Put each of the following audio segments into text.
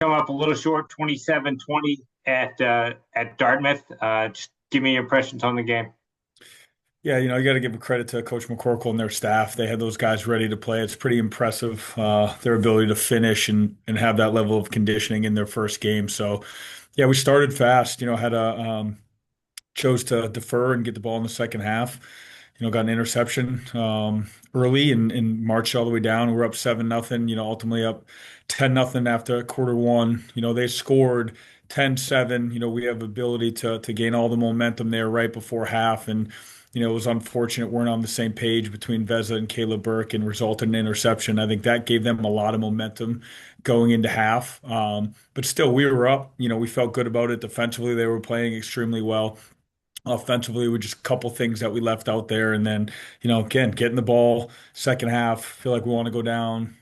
Come up a little short, 27-20 at Dartmouth. Just give me your impressions on the game. Yeah, you got to give credit to Coach McCorkle and their staff. They had those guys ready to play. It's pretty impressive, their ability to finish and have that level of conditioning in their first game. So, yeah, we started fast. Had a chose to defer and get the ball in the second half. Got an interception early and marched all the way down. We're up 7-0. Ultimately up 10-0 after quarter one. They scored 10-7. We have ability to gain all the momentum there right before half. And it was unfortunate we're not on the same page between Veza and Caleb Burke and resulted in an interception. I think that gave them a lot of momentum going into half. But still, we were up. We felt good about it defensively. They were playing extremely well offensively with just a couple things that we left out there. And then, again, getting the ball second half, feel like we want to go down,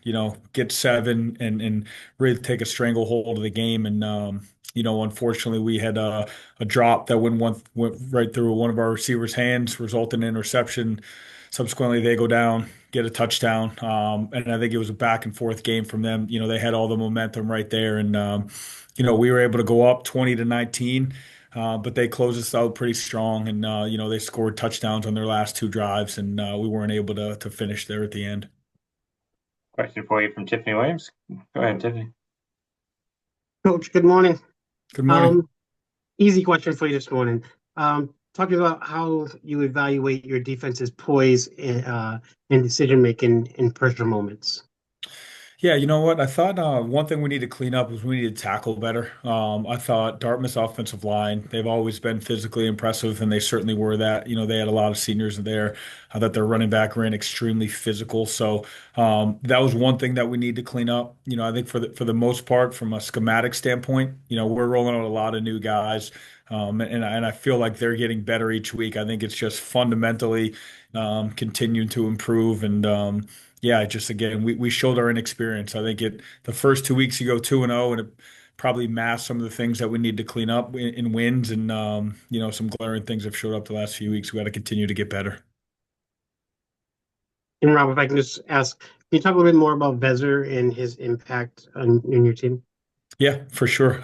get seven and really take a stranglehold of the game. And, unfortunately we had a drop that went right through one of our receivers' hands, resulted in an interception. Subsequently, they go down, get a touchdown. And I think it was a back and forth game from them. They had all the momentum right there. And, we were able to go up 20-19. But they closed us out pretty strong, and they scored touchdowns on their last two drives, and we weren't able to finish there at the end. Question for you from Tiffany Williams. Go ahead, Tiffany. Coach, good morning. Good morning. Um, Easy question for you this morning. Talking about how you evaluate your defense's poise and decision making in pressure moments. Yeah, you know what? I thought one thing we need to clean up is we need to tackle better. I thought Dartmouth's offensive line, they've always been physically impressive, and they certainly were that. They had a lot of seniors there. I thought their running back ran extremely physical. So that was one thing that we need to clean up. I think for the most part, from a schematic standpoint, we're rolling out a lot of new guys. And I feel like they're getting better each week. I think it's just fundamentally continuing to improve and yeah, just again, we showed our inexperience. I think the first 2 weeks you go 2-0, and it probably masked some of the things that we need to clean up in wins, and some glaring things have showed up the last few weeks. We got to continue to get better. And Rob, if I can just ask, can you talk a little bit more about Vezer and his impact in your team? Yeah, for sure.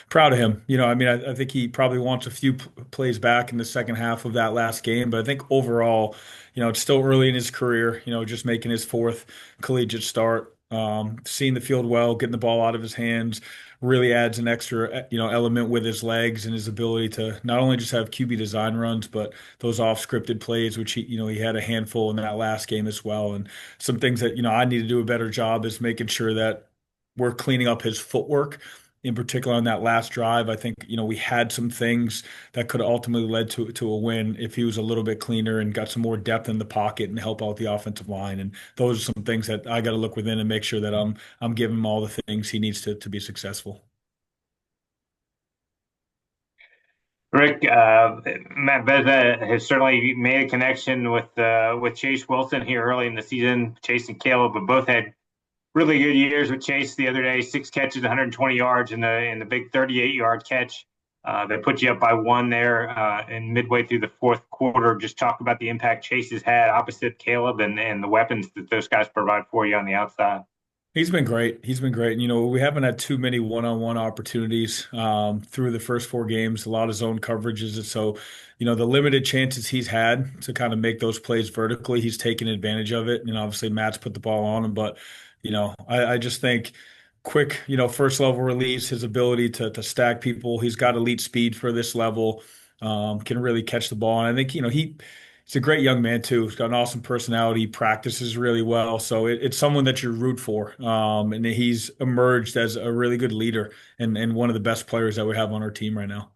Proud of him. I mean, I think he probably wants a few plays back in the second half of that last game, but I think overall, it's still early in his career, just making his fourth collegiate start, seeing the field well, getting the ball out of his hands, really adds an extra, element with his legs and his ability to not only just have QB design runs, but those off-scripted plays, which he had a handful in that last game as well. And some things that, I need to do a better job is making sure that we're cleaning up his footwork. In particular, on that last drive, I think we had some things that could have ultimately led to a win if he was a little bit cleaner and got some more depth in the pocket and help out the offensive line. And those are some things that I got to look within and make sure that I'm giving him all the things he needs to be successful. Rick, Matt Veza has certainly made a connection with Chase Wilson here early in the season. Chase and Caleb have both had really good years with Chase the other day. 6 catches, 120 yards in the big 38-yard catch. They put you up by one there in midway through the fourth quarter. Just talk about the impact Chase has had opposite Caleb and the weapons that those guys provide for you on the outside. He's been great. He's been great. And, we haven't had too many one-on-one opportunities through the first four games, a lot of zone coverages. And so, the limited chances he's had to kind of make those plays vertically, he's taken advantage of it. Obviously Matt's put the ball on him, but, I just think quick, first level release, his ability to stack people. He's got elite speed for this level, can really catch the ball. And I think, he's a great young man too. He's got an awesome personality. He practices really well. So it's someone that you root for. And he's emerged as a really good leader and one of the best players that we have on our team right now.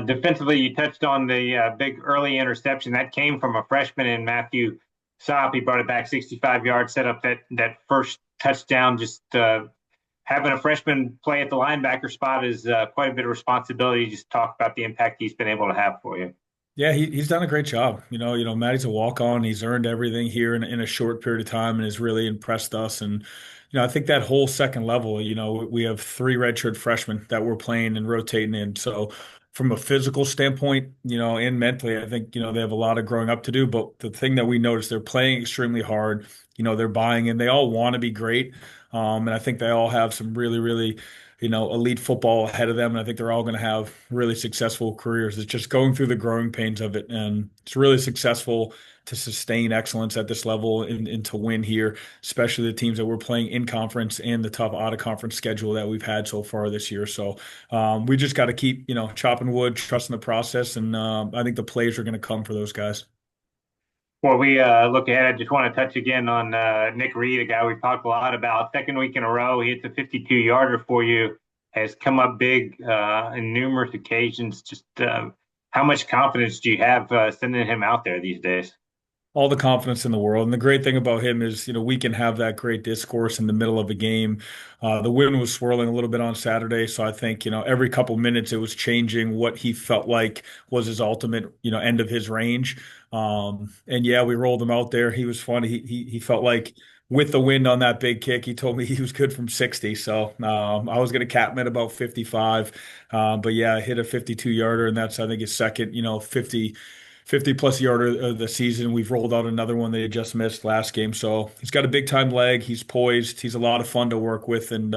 Defensively, you touched on the big early interception that came from a freshman in Matthew Sopp. He brought it back 65 yards, set up that first touchdown. Just having a freshman play at the linebacker spot is quite a bit of responsibility. Just talk about the impact he's been able to have for you. Yeah, he's done a great job. Maddie's a walk-on. He's earned everything here in a short period of time and has really impressed us. And, I think that whole second level, we have three redshirt freshmen that we're playing and rotating in. So from a physical standpoint, and mentally, I think, they have a lot of growing up to do. But the thing that we noticed, they're playing extremely hard. They're buying in. They all want to be great. And I think they all have some really, really, elite football ahead of them. And I think they're all going to have really successful careers. It's just going through the growing pains of it. And it's really successful to sustain excellence at this level and to win here, especially the teams that we're playing in conference and the tough out of conference schedule that we've had so far this year. So we just got to keep, chopping wood, trusting the process. And I think the plays are going to come for those guys. Before we look ahead, I just want to touch again on Nick Reed, a guy we've talked a lot about. Second week in a row, he hits a 52-yarder for you, has come up big in numerous occasions. Just how much confidence do you have sending him out there these days? All the confidence in the world. And the great thing about him is, we can have that great discourse in the middle of a game. The wind was swirling a little bit on Saturday, so I think, every couple minutes it was changing what he felt like was his ultimate, end of his range. And yeah, we rolled him out there. He was funny. He felt like with the wind on that big kick, he told me he was good from 60. So I was going to cap him at about 55. But yeah, I hit a 52-yarder, and that's, I think, his second, 50 plus yarder of the season. We've rolled out another one that he just missed last game. So he's got a big time leg. He's poised. He's a lot of fun to work with. And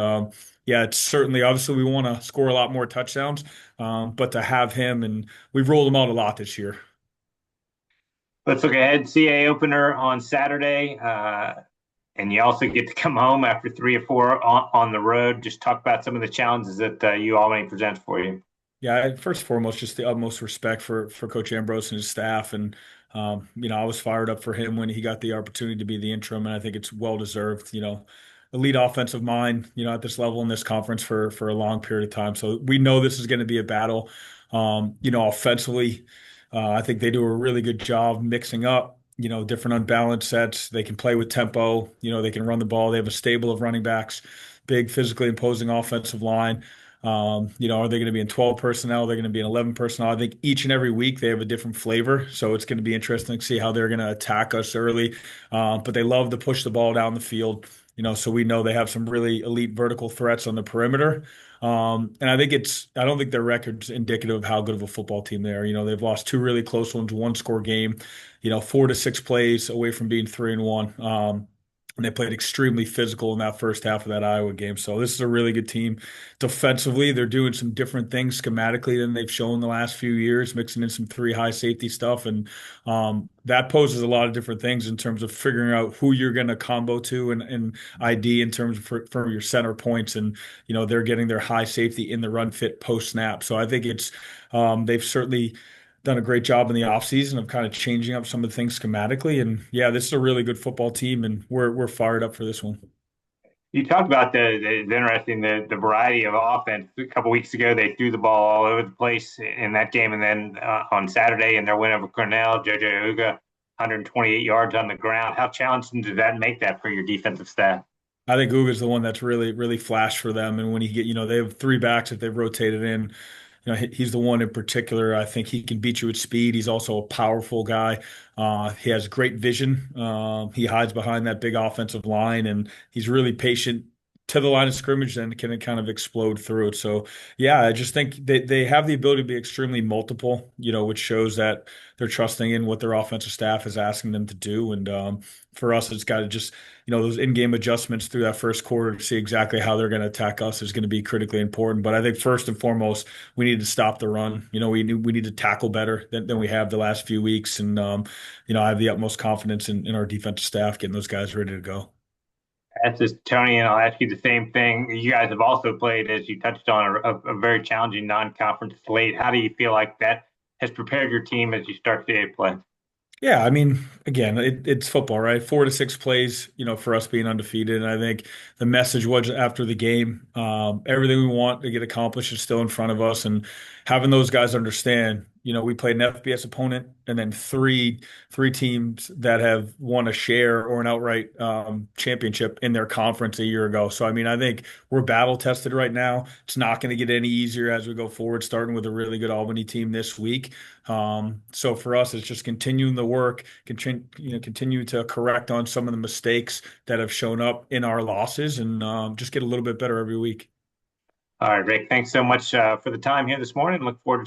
yeah, it's certainly, obviously, we want to score a lot more touchdowns, but to have him, and we've rolled him out a lot this year. Let's look ahead. CAA opener on Saturday. And you also get to come home after 3 or 4 on the road. Just talk about some of the challenges that UAlbany presents for you. Yeah, first and foremost, just the utmost respect for Coach Ambrose and his staff. And, I was fired up for him when he got the opportunity to be the interim, and I think it's well deserved. Elite offensive mind, at this level in this conference for a long period of time. So we know this is going to be a battle. Offensively, I think they do a really good job mixing up, different unbalanced sets. They can play with tempo, they can run the ball. They have a stable of running backs, big physically imposing offensive line. Are they going to be in 12 personnel? They're going to be in 11 personnel. I think each and every week they have a different flavor. So it's going to be interesting to see how they're going to attack us early. But they love to push the ball down the field, so we know they have some really elite vertical threats on the perimeter. And I don't think their record's indicative of how good of a football team they are. They've lost two really close ones, one score game, 4 to 6 plays away from being 3-1. And they played extremely physical in that first half of that Iowa game. So this is a really good team. Defensively, they're doing some different things schematically than they've shown the last few years, mixing in some 3 high safety stuff. And that poses a lot of different things in terms of figuring out who you're going to combo to and ID in terms of for your center points. And, they're getting their high safety in the run fit post snap. So I think they've certainly done a great job in the offseason of kind of changing up some of the things schematically. And yeah, this is a really good football team, and we're fired up for this one. You talked about the interesting the variety of offense. A couple weeks ago, they threw the ball all over the place in that game, and then on Saturday in their win over Cornell, JJ Uga, 128 yards on the ground. How challenging does that make that for your defensive staff? I think Uga's the one that's really, really flashed for them. And when they have 3 backs that they've rotated in. He's the one in particular. I think he can beat you at speed. He's also a powerful guy. He has great vision. He hides behind that big offensive line, and he's really patient to the line of scrimmage and can kind of explode through it. So, yeah, I just think they have the ability to be extremely multiple, which shows that they're trusting in what their offensive staff is asking them to do. And for us, it's got to just, those in-game adjustments through that first quarter to see exactly how they're going to attack us is going to be critically important. But I think first and foremost, we need to stop the run. We need to tackle better than we have the last few weeks. And, I have the utmost confidence in our defensive staff getting those guys ready to go. That's just Tony, and I'll ask you the same thing. You guys have also played, as you touched on, a very challenging non-conference slate. How do you feel like that has prepared your team as you start CAA play? Yeah, I mean, again, it's football, right? 4 to 6 plays, for us being undefeated. And I think the message was after the game, everything we want to get accomplished is still in front of us. And having those guys understand, we played an FBS opponent and then three teams that have won a share or an outright championship in their conference a year ago. So, I mean, I think we're battle tested right now. It's not going to get any easier as we go forward, starting with a really good Albany team this week. So for us, it's just continuing the work, continue to correct on some of the mistakes that have shown up in our losses, and just get a little bit better every week. All right, Rick, thanks so much for the time here this morning. Look forward to